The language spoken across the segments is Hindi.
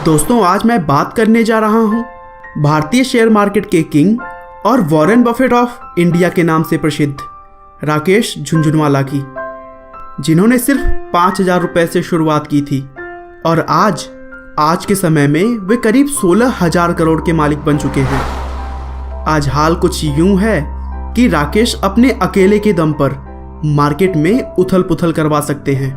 दोस्तों, आज मैं बात करने जा रहा हूँ भारतीय शेयर मार्केट के किंग और वॉरेन बफेट ऑफ इंडिया के नाम से प्रसिद्ध राकेश झुनझुनवाला की, जिन्होंने सिर्फ 5,000 रुपये से शुरुआत की थी और आज के समय में वे करीब 16,000 करोड़ के मालिक बन चुके हैं। आज हाल कुछ यूं है कि राकेश अपने अकेले के दम पर मार्केट में उथल पुथल करवा सकते हैं,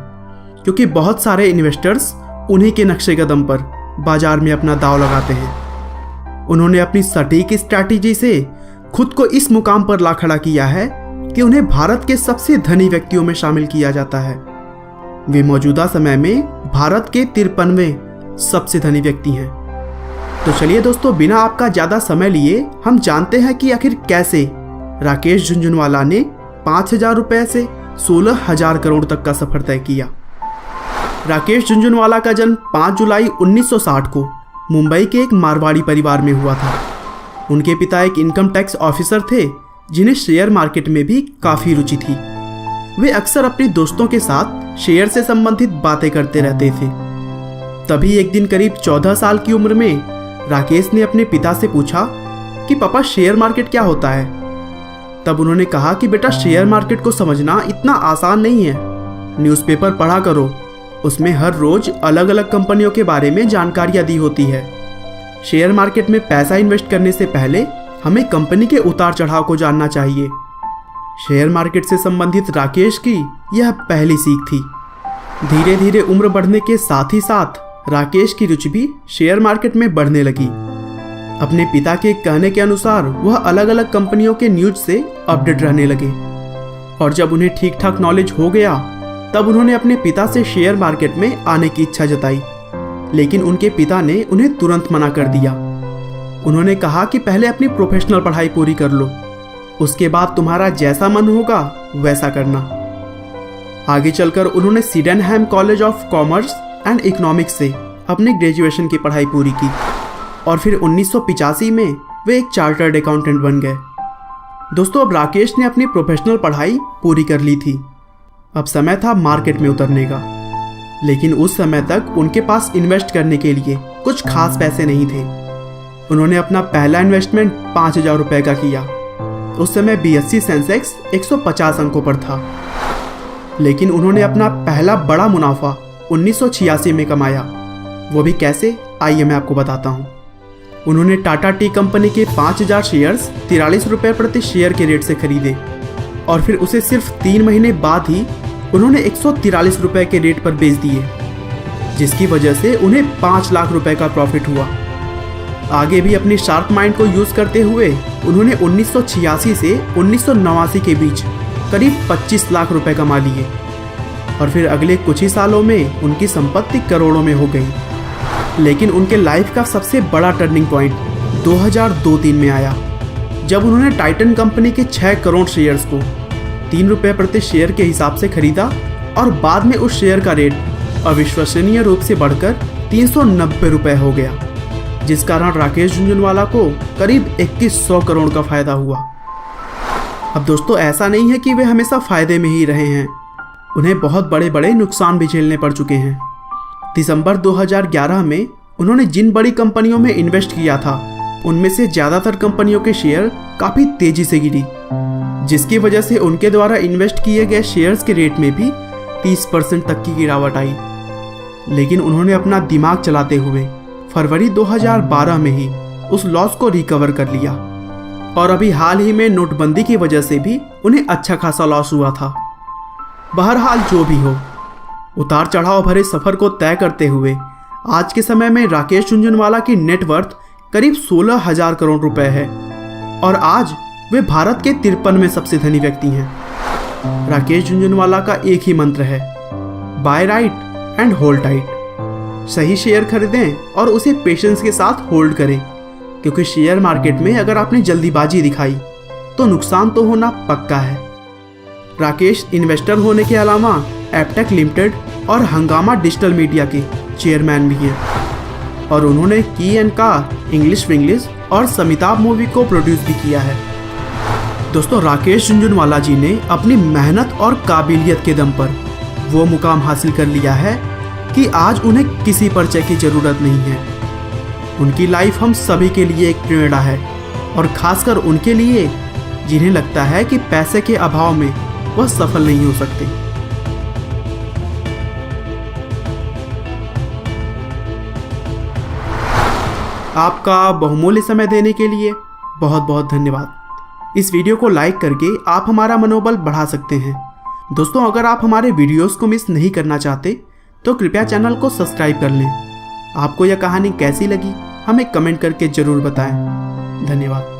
क्योंकि बहुत सारे इन्वेस्टर्स उन्हीं के नक्शे कदम पर बाजार में अपना दांव लगाते हैं। उन्होंने अपनी सटीक स्ट्रैटेजी से खुद को इस मुकाम पर ला खड़ा किया है कि उन्हें भारत के सबसे धनी व्यक्तियों में शामिल किया जाता है। वे मौजूदा समय में भारत के 53वें सबसे धनी व्यक्ति हैं। तो चलिए दोस्तों, बिना आपका ज़्यादा समय लिए हम जानते हैं कि आखिर कैसे राकेश झुनझुनवाला ने 5,000 रुपये से 16,000 करोड़ तक का सफर तय किया। राकेश झुनझुनवाला का जन्म 5 जुलाई 1960 को मुंबई के एक मारवाड़ी परिवार में हुआ था। उनके पिता एक इनकम टैक्स ऑफिसर थे, जिन्हें शेयर मार्केट में भी काफ़ी रुचि थी। वे अक्सर अपने दोस्तों के साथ शेयर से संबंधित बातें करते रहते थे। तभी एक दिन करीब 14 साल की उम्र में राकेश ने अपने पिता से पूछा कि पापा, शेयर मार्केट क्या होता है। तब उन्होंने कहा कि बेटा, शेयर मार्केट को समझना इतना आसान नहीं है। न्यूज़पेपर पढ़ा करो, उसमें हर रोज अलग अलग कंपनियों के बारे में जानकारियां दी होती है। शेयर मार्केट में पैसा इन्वेस्ट करने से पहले हमें कंपनी के उतार चढ़ाव को जानना चाहिए। शेयर मार्केट से संबंधित राकेश की यह पहली सीख थी। धीरे धीरे उम्र बढ़ने के साथ ही साथ राकेश की रुचि भी शेयर मार्केट में बढ़ने लगी। अपने पिता के कहने के अनुसार वह अलग अलग कंपनियों के न्यूज से अपडेट रहने लगे और जब उन्हें ठीक ठाक नॉलेज हो गया तब उन्होंने अपने पिता से शेयर मार्केट में आने की इच्छा जताई, लेकिन उनके पिता ने उन्हें तुरंत मना कर दिया। उन्होंने कहा कि पहले अपनी प्रोफेशनल पढ़ाई पूरी कर लो, उसके बाद तुम्हारा जैसा मन होगा वैसा करना। आगे चलकर उन्होंने Sydenham college of commerce and economics से अपनी ग्रेजुएशन की पढ़ाई पूरी की और फिर 1985 में वे एक चार्टर्ड अकाउंटेंट बन गए। दोस्तों, अब राकेश ने अपनी प्रोफेशनल पढ़ाई पूरी कर ली थी। अब समय था मार्केट में उतरने का, लेकिन उस समय तक उनके पास इन्वेस्ट करने के लिए कुछ खास पैसे नहीं थे। उन्होंने अपना पहला इन्वेस्टमेंट 5,000 रुपये का किया। उस समय BSE सेंसेक्स 150 अंकों पर था, लेकिन उन्होंने अपना पहला बड़ा मुनाफा 1986 में कमाया। वो भी कैसे, आइए मैं आपको बताता हूँ। उन्होंने टाटा टी कंपनी के 5,000 शेयर्स 43 रुपये प्रति शेयर के रेट से खरीदे और फिर उसे सिर्फ 3 महीने बाद ही उन्होंने 143 रुपये के रेट पर बेच दिए, जिसकी वजह से उन्हें 5 लाख रुपए का प्रॉफिट हुआ। आगे भी अपनी शार्प माइंड को यूज़ करते हुए उन्होंने 1986 से 1989 के बीच करीब 25 लाख रुपए कमा लिए और फिर अगले कुछ ही सालों में उनकी संपत्ति करोड़ों में हो गई। लेकिन उनके लाइफ का सबसे बड़ा टर्निंग पॉइंट 2002-03 में आया, जब उन्होंने टाइटन कंपनी के 6 करोड़ शेयर्स को 3 रुपये प्रति शेयर के हिसाब से खरीदा और बाद में उस शेयर का रेट अविश्वसनीय रूप से बढ़कर 390 रुपये हो गया, जिस कारण राकेश झुनझुनवाला को करीब 2100 करोड़ का फायदा हुआ। अब दोस्तों, ऐसा नहीं है कि वे हमेशा फायदे में ही रहे हैं, उन्हें बहुत बड़े बड़े नुकसान भी झेलने पड़ चुके हैं। दिसंबर 2011 में उन्होंने जिन बड़ी कंपनियों में इन्वेस्ट किया था उनमें से ज़्यादातर कंपनियों के शेयर काफ़ी तेज़ी से गिरी, जिसकी वजह से उनके द्वारा इन्वेस्ट किए गए शेयर्स के रेट में भी 30% तक की गिरावट आई। लेकिन उन्होंने अपना दिमाग चलाते हुए फरवरी 2012 में ही उस लॉस को रिकवर कर लिया और अभी हाल ही में नोटबंदी की वजह से भी उन्हें अच्छा खासा लॉस हुआ था। बहरहाल जो भी हो, उतार चढ़ाव भरे सफ़र को तय करते हुए आज के समय में राकेश झुनझुनवाला की नेटवर्थ करीब 16,000 करोड़ रुपए है और आज वे भारत के 53वें सबसे धनी व्यक्ति हैं। राकेश झुनझुनवाला का एक ही मंत्र है, buy right and hold tight. सही शेयर खरीदें और उसे पेशेंस के साथ होल्ड करें, क्योंकि शेयर मार्केट में अगर आपने जल्दीबाजी दिखाई तो नुकसान तो होना पक्का है। राकेश इन्वेस्टर होने के अलावा एपटेक लिमिटेड और हंगामा डिजिटल मीडिया के चेयरमैन भी हैं और उन्होंने की एंड का इंग्लिश विंग्लिश और समिताभ मूवी को प्रोड्यूस भी किया है। दोस्तों, राकेश झुनझुनवाला जी ने अपनी मेहनत और काबिलियत के दम पर वो मुकाम हासिल कर लिया है कि आज उन्हें किसी परिचय की ज़रूरत नहीं है। उनकी लाइफ हम सभी के लिए एक प्रेरणा है, और खासकर उनके लिए जिन्हें लगता है कि पैसे के अभाव में वह सफल नहीं हो सकते। आपका बहुमूल्य समय देने के लिए बहुत बहुत धन्यवाद। इस वीडियो को लाइक करके आप हमारा मनोबल बढ़ा सकते हैं। दोस्तों, अगर आप हमारे वीडियोस को मिस नहीं करना चाहते तो कृपया चैनल को सब्सक्राइब कर लें। आपको यह कहानी कैसी लगी हमें कमेंट करके ज़रूर बताएं। धन्यवाद।